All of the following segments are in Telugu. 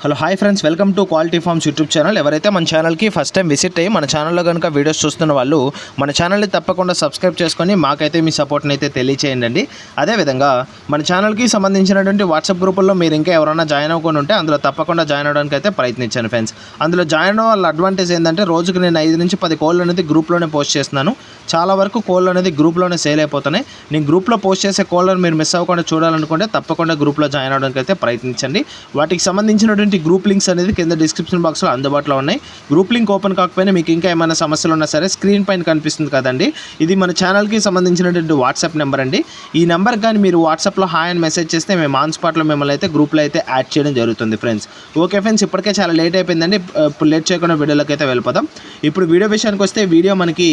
Hello hi friends, welcome to quality Farms YouTube channel. ఎవరైతే మన ఛానల్కి ఫస్ట్ టైం విజిట్ అయ్యి మన ఛానల్లో కనుక వీడియోస్ చూస్తున్న వాళ్ళు మన ఛానల్ని తప్పకుండా సబ్స్క్రైబ్ చేసుకొని మాకైతే మీ సపోర్ట్ని అయితే తెలియచేయండి. అదేవిధంగా మన ఛానల్కి సంబంధించినటువంటి వాట్సాప్ గ్రూపుల్లో మీరు ఇంకా ఎవరైనా జాయిన్ అవ్వకుండా ఉంటే అందులో తప్పకుండా జాయిన్ అవ్వడానికి అయితే ప్రయత్నించాను ఫ్రెండ్స్. అందులో జాయిన్ అవ్వడం వల్ల అడ్వాంటేజ్ ఏంటంటే రోజుకి నేను 5 నుంచి 10 కోళ్ళు అనేది గ్రూప్లోనే పోస్ట్ చేస్తున్నాను. చాలా వరకు కోళ్ళు అనేది గ్రూప్లోనే సేల్ అయిపోతున్నాయి. నేను గ్రూప్లో పోస్ట్ చేసే కోళ్ళను మీరు మిస్ అవ్వకుండా చూడాలనుకుంటే తప్పకుండా గ్రూప్లో జాయిన్ అవ్వడానికి అయితే ప్రయత్నించండి. వాటికి సంబంధించినటువంటి గ్రూప్ లింక్స్ అనేది కింద డిస్క్రిప్షన్ బాక్స్లో అందుబాటులో ఉన్నాయి. గ్రూప్ లింక్ ఓపెన్ కాకపోయినా మీకు ఇంకా ఏమైనా సమస్యలు ఉన్నా సరే స్క్రీన్ పైన కనిపిస్తుంది కదండి, ఇది మన ఛానల్కి సంబంధించినటువంటి వాట్సాప్ నెంబర్ అండి. ఈ నెంబర్ కానీ మీరు వాట్సాప్లో హాయ్ అని మెసేజ్ చేస్తే మేము ఆన్ స్పాట్లో మిమ్మల్ని అయితే గ్రూప్లో అయితే యాడ్ చేయడం జరుగుతుంది ఫ్రెండ్స్. ఓకే ఫ్రెండ్స్, ఇప్పటికే చాలా లేట్ అయిపోయిందండి. ఇప్పుడు లేట్ చేయకుండా వీడియోలోకి అయితే వెళ్ళిపోదాం. ఇప్పుడు వీడియో విషయానికి వస్తే వీడియో మనకి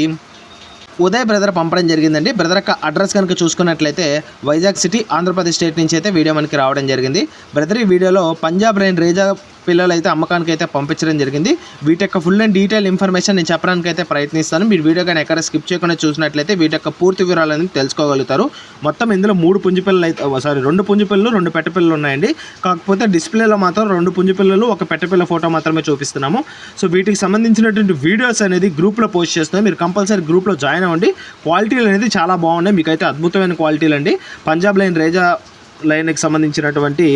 ఉదయ్ బ్రదర్ పంపడం జరిగిందండి. బ్రదర్ యొక్క అడ్రస్ కనుక చూసుకున్నట్లయితే వైజాగ్ సిటీ, ఆంధ్రప్రదేశ్ స్టేట్ నుంచి అయితే వీడియో మనకి రావడం జరిగింది. బ్రదర్ ఈ వీడియోలో పంజాబ్ లైన్ రేజా పిల్లలు అయితే అమ్మకానికి అయితే పంపించడం జరిగింది. వీటి యొక్క ఫుల్ అండ్ డీటెయిల్ ఇన్ఫర్మేషన్ నేను చెప్పడానికి అయితే ప్రయత్నిస్తాను. మీరు వీడియో కానీ ఎక్కడ స్కిప్ చేయకుండా చూసినట్లయితే వీటి యొక్క పూర్తి వివరాలు అనేది తెలుసుకోగలుగుతారు. మొత్తం ఇందులో 3 పుంజిపిల్లలు అయితే 2 పుంజిపిల్లలు 2 పెట్టపిల్లలు ఉన్నాయండి. కాకపోతే డిస్ప్లేలో మాత్రం 2 పుంజిపిల్లలు 1 పెట్టపిల్ల ఫోటో మాత్రమే చూపిస్తున్నాము. సో వీటికి సంబంధించినటువంటి వీడియోస్ అనేది గ్రూప్లో పోస్ట్ చేస్తున్నాం. మీరు కంపల్సరీ గ్రూప్లో జాయిన్ అవ్వండి. క్వాలిటీలు అనేది చాలా బాగున్నాయి, మీకైతే అద్భుతమైన క్వాలిటీలు అండి. పంజాబ్ లైన్ రేజా లైన్కి సంబంధించినటువంటి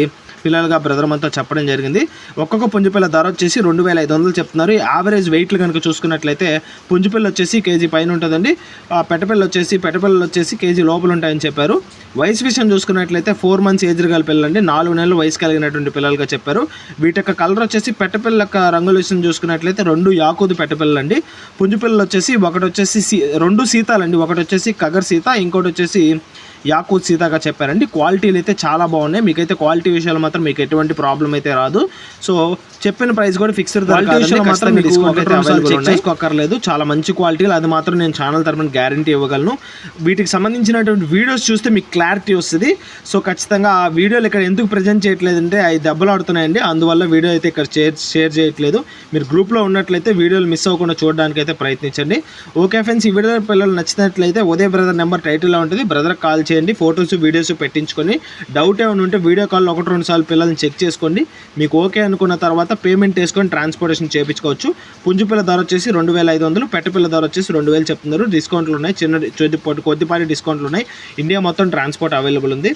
పిల్లలుగా బ్రదర్ మనతో చెప్పడం జరిగింది. ఒక్కొక్క పుంజుపిల్ల ధర వచ్చేసి 2500 చెప్తున్నారు. యావరేజ్ వెయిట్లు కనుక చూసుకున్నట్లయితే పుంజుపిల్ల వచ్చేసి కేజీ పైన ఉంటుందండి. పెట్టపిల్ల వచ్చేసి కేజీ లోపల ఉంటాయని చెప్పారు. వయసు విషయం చూసుకున్నట్లయితే 4 months ఏజ్ గల పిల్లలండి, 4 నెలలు వయసు కలిగినటువంటి పిల్లలుగా చెప్పారు. వీటి యొక్క కలర్ వచ్చేసి పెట్టపిల్ల యొక్క రంగుల విషయం చూసుకున్నట్లయితే 2 యాకూదు పెట్టపిల్లలండి. పుంజుపిల్లలు వచ్చేసి 2 సీతాలండి. ఒకటి వచ్చేసి కగర్ సీత, ఇంకోటి వచ్చేసి యాకూత్ సీతాగా చెప్పారండి. క్వాలిటీలు అయితే చాలా బాగున్నాయి. మీకైతే క్వాలిటీ విషయాలు మాత్రం మీకు ఎటువంటి ప్రాబ్లం అయితే రాదు. సో చెప్పిన ప్రైస్ కూడా ఫిక్స్డ్ ధర మాత్రం చెక్ చేసుకోక్కర్లేదు. చాలా మంచి క్వాలిటీలు, అది మాత్రం నేను ఛానల్ తరపున గ్యారంటీ ఇవ్వగలను. వీటికి సంబంధించినటువంటి వీడియోస్ చూస్తే మీకు క్లారిటీ వస్తుంది. సో ఖచ్చితంగా ఆ వీడియోలు ఇక్కడ ఎందుకు ప్రజెంట్ చేయట్లేదంటే అవి దెబ్బలాడుతున్నాయండి, అందువల్ల వీడియో అయితే ఇక్కడ షేర్ చేయట్లేదు. మీరు గ్రూప్లో ఉన్నట్లయితే వీడియోలు మిస్ అవ్వకుండా చూడడానికి అయితే ప్రయత్నించండి. ఓకే ఫ్రెండ్స్, ఈ వీడియో పిల్లలు నచ్చినట్లయితే ఉదయ్ బ్రదర్ నెంబర్ టైటిల్లో ఉంటుంది. బ్రదర్ కాల్ చేయండి, ఫొటోస్ వీడియోస్ పెట్టించుకొని డౌట్ ఏమైనా ఉంటే వీడియో కాల్లో 1-2 సార్లు పిల్లల్ని చెక్ చేసుకోండి. మీకు ఓకే అనుకున్న తర్వాత పేమెంట్ వేసుకొని ట్రాన్స్పోర్టేషన్ చేయించుకోవచ్చు. పుంజుపిల్ల ధర వచ్చేసి 2500, పెట్టపిల్ల ధర వచ్చేసి 2000 చెప్తున్నారు. డిస్కౌంట్లు ఉన్నాయి, కొద్దిపాటి డిస్కౌంట్లు ఉన్నాయి. ఇండియా మొత్తం ట్రాన్స్పోర్ట్ అవైలబుల్ ఉంది.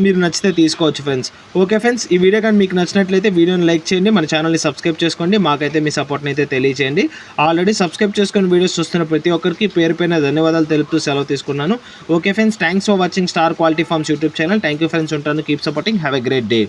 మీరు నచ్చితే తీసుకోవచ్చు ఫ్రెండ్స్. ఓకే ఫ్రెండ్స్, ఈ వీడియో కానీ మీకు నచ్చినట్లయితే వీడియోని లైక్ చేయండి, మన ఛానల్ని సబ్స్క్రైబ్ చేసుకోండి, మాకైతే మీ సపోర్ట్ని అయితే తెలియచేయండి. ఆల్రెడీ సబ్స్క్రైబ్ చేసుకుని వీడియోస్ చూస్తున్న ప్రతి ఒక్కరికి పేరు పైన ధన్యవాదాలు తెలుపుతూ సెలవు తీసుకున్నాను. Okay friends, thanks for watching Star Quality Farms YouTube channel. Thank you friends, ఉంటాను. Keep supporting, have a great day.